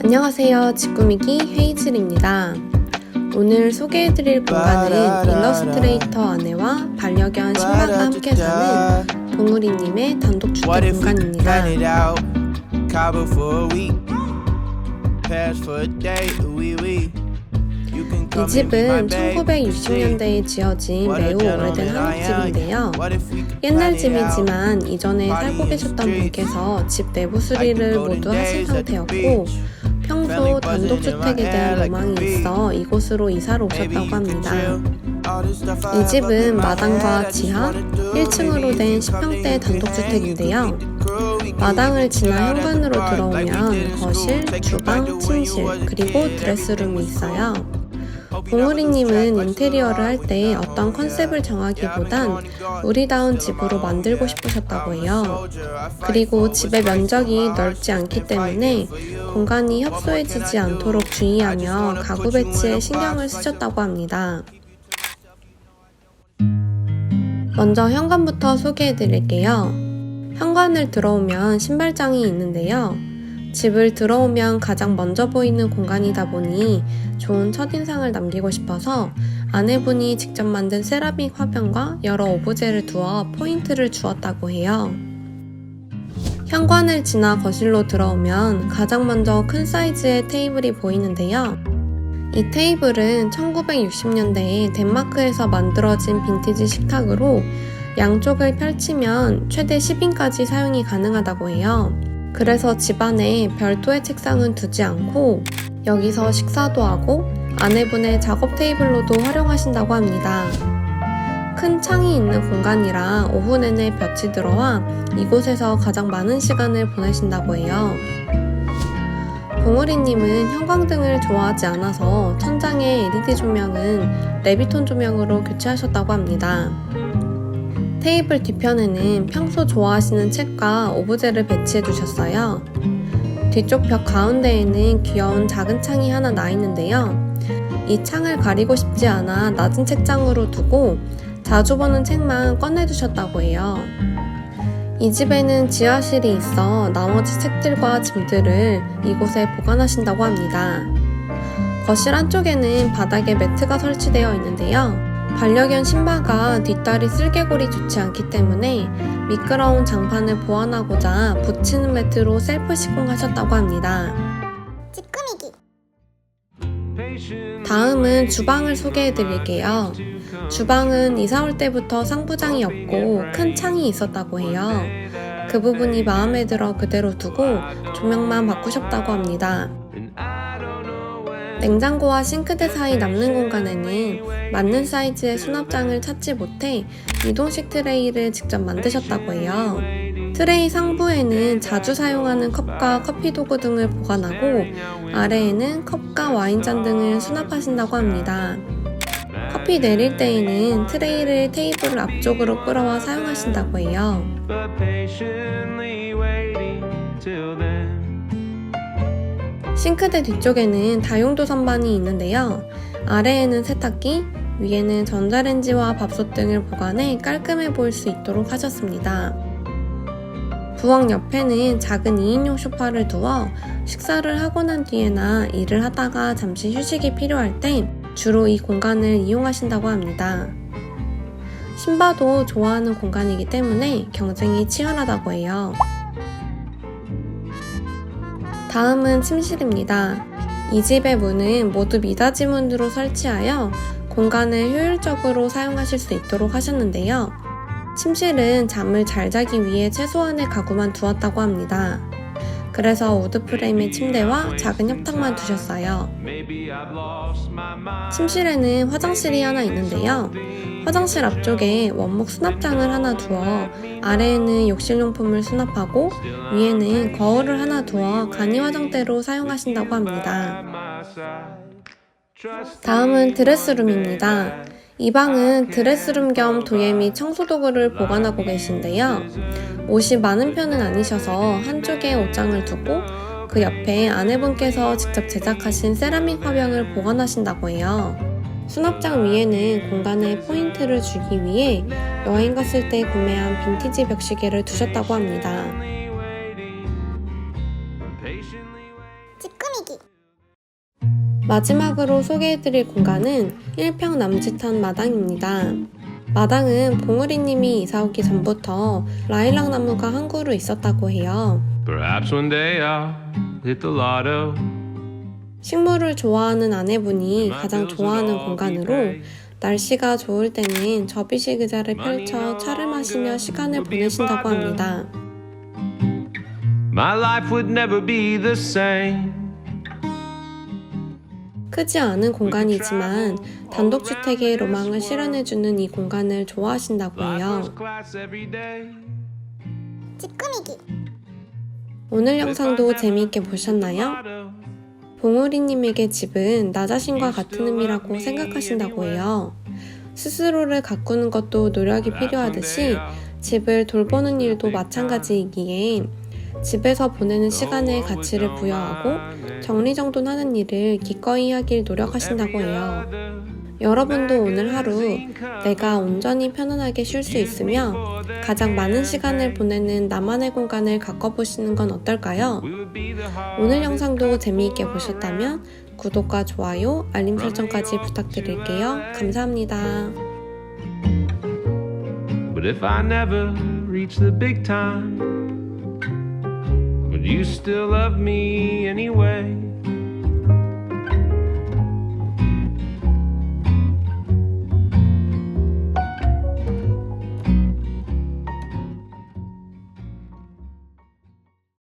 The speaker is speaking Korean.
안녕하세요. 집꾸미기 헤이즐입니다. 오늘 소개해드릴 공간은 일러스트레이터 아내와 반려견 신바가 함께 사는 봉우리님의 단독주택 공간입니다. 이 집은 1960년대에 지어진 매우 오래된 한옥집인데요. 옛날 집이지만 이전에 살고 계셨던 분께서 집 내부 수리를 모두 하신 상태였고 평소 단독주택에 대한 로망이 있어 이곳으로 이사를 오셨다고 합니다. 이 집은 마당과 지하 1층으로 된 10평대 단독주택인데요. 마당을 지나 현관으로 들어오면 거실, 주방, 침실, 그리고 드레스룸이 있어요. 봉우리님은 인테리어를 할 때 어떤 컨셉을 정하기보단 우리다운 집으로 만들고 싶으셨다고 해요. 그리고 집의 면적이 넓지 않기 때문에 공간이 협소해지지 않도록 주의하며 가구 배치에 신경을 쓰셨다고 합니다. 먼저 현관부터 소개해 드릴게요. 현관을 들어오면 신발장이 있는데요. 집을 들어오면 가장 먼저 보이는 공간이다 보니 좋은 첫인상을 남기고 싶어서 아내분이 직접 만든 세라믹 화병과 여러 오브제를 두어 포인트를 주었다고 해요. 현관을 지나 거실로 들어오면 가장 먼저 큰 사이즈의 테이블이 보이는데요. 이 테이블은 1960년대에 덴마크에서 만들어진 빈티지 식탁으로 양쪽을 펼치면 최대 10인까지 사용이 가능하다고 해요. 그래서 집안에 별도의 책상은 두지 않고 여기서 식사도 하고 아내분의 작업 테이블로도 활용하신다고 합니다. 큰 창이 있는 공간이라 오후 내내 볕이 들어와 이곳에서 가장 많은 시간을 보내신다고 해요. 봉우리님은 형광등을 좋아하지 않아서 천장의 LED 조명은 레비톤 조명으로 교체하셨다고 합니다. 테이블 뒤편에는 평소 좋아하시는 책과 오브제를 배치해 두셨어요. 뒤쪽 벽 가운데에는 귀여운 작은 창이 하나 나 있는데요. 이 창을 가리고 싶지 않아 낮은 책장으로 두고 자주 보는 책만 꺼내 두셨다고 해요. 이 집에는 지하실이 있어 나머지 책들과 짐들을 이곳에 보관하신다고 합니다. 거실 안쪽에는 바닥에 매트가 설치되어 있는데요. 반려견 신바가 뒷다리 쓸개골이 좋지 않기 때문에 미끄러운 장판을 보완하고자 붙이는 매트로 셀프 시공하셨다고 합니다. 집꾸미기. 다음은 주방을 소개해 드릴게요. 주방은 이사 올 때부터 상부장이 없고 큰 창이 있었다고 해요. 그 부분이 마음에 들어 그대로 두고 조명만 바꾸셨다고 합니다. 냉장고와 싱크대 사이 남는 공간에는 맞는 사이즈의 수납장을 찾지 못해 이동식 트레이를 직접 만드셨다고 해요. 트레이 상부에는 자주 사용하는 컵과 커피 도구 등을 보관하고 아래에는 컵과 와인잔 등을 수납하신다고 합니다. 커피 내릴 때에는 트레이를 테이블 앞쪽으로 끌어와 사용하신다고 해요. 싱크대 뒤쪽에는 다용도 선반이 있는데요. 아래에는 세탁기, 위에는 전자레인지와 밥솥 등을 보관해 깔끔해 보일 수 있도록 하셨습니다. 부엌 옆에는 작은 2인용 소파를 두어 식사를 하고 난 뒤에나 일을 하다가 잠시 휴식이 필요할 때 주로 이 공간을 이용하신다고 합니다. 신바도 좋아하는 공간이기 때문에 경쟁이 치열하다고 해요. 다음은 침실입니다. 이 집의 문은 모두 미닫이 문으로 설치하여 공간을 효율적으로 사용하실 수 있도록 하셨는데요. 침실은 잠을 잘 자기 위해 최소한의 가구만 두었다고 합니다. 그래서 우드 프레임의 침대와 작은 협탁만 두셨어요. 침실에는 화장실이 하나 있는데요. 화장실 앞쪽에 원목 수납장을 하나 두어 아래에는 욕실용품을 수납하고 위에는 거울을 하나 두어 간이 화장대로 사용하신다고 합니다. 다음은 드레스룸입니다. 이 방은 드레스룸 겸 도예 및 청소도구를 보관하고 계신데요. 옷이 많은 편은 아니셔서 한쪽에 옷장을 두고 그 옆에 아내분께서 직접 제작하신 세라믹 화병을 보관하신다고 해요. 수납장 위에는 공간에 포인트를 주기 위해 여행 갔을 때 구매한 빈티지 벽시계를 두셨다고 합니다. 찌꾸미기. 마지막으로 소개해드릴 공간은 1평 남짓한 마당입니다. 마당은 봉우리님이 이사 오기 전부터 라일락 나무가 한 그루 있었다고 해요. Perhaps one day I'll hit the lotto. 식물을 좋아하는 아내분이 가장 좋아하는 공간으로 날씨가 좋을 때는 접이식 의자를 펼쳐 차를 마시며 시간을 보내신다고 합니다. My life would never be the same. 크지 않은 공간이지만 단독주택의 로망을 실현해주는 이 공간을 좋아하신다고 해요. 찌꾸미기. 오늘 영상도 재미있게 보셨나요? 봉우리님에게 집은 나 자신과 같은 의미라고 생각하신다고 해요. 스스로를 가꾸는 것도 노력이 필요하듯이 집을 돌보는 일도 마찬가지이기에 집에서 보내는 시간에 가치를 부여하고 정리정돈하는 일을 기꺼이 하길 노력하신다고 해요. 여러분도 오늘 하루 내가 온전히 편안하게 쉴 수 있으며 가장 많은 시간을 보내는 나만의 공간을 가꿔보시는 건 어떨까요? 오늘 영상도 재미있게 보셨다면 구독과 좋아요, 알림 설정까지 부탁드릴게요. 감사합니다. But if I never reach the big time, would you still love me anyway?